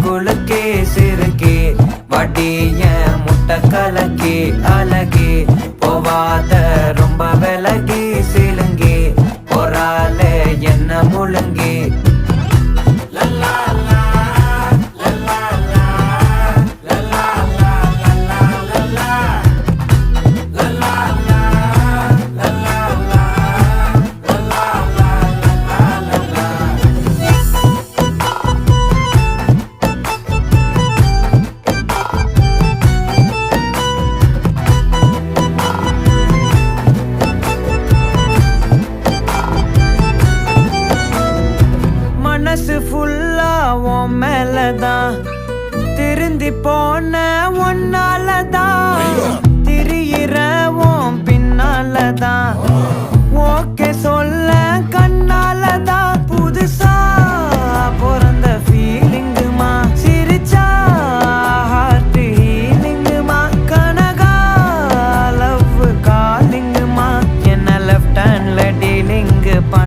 குலுக்கி சிறுக்கி வடிய முட்டை கலக்கி அழகி போவாத ரொம்ப விலகி சிலுங்கி போறாலே என்ன முழுங்கி மனசு ஃபுல்லா உன் மேலதான் திருந்தி போன ஒன்னாலதான் திரியிற உன் பின்னாலதான் ஓகே சொல்ல கண்ணாலதான் புதுசா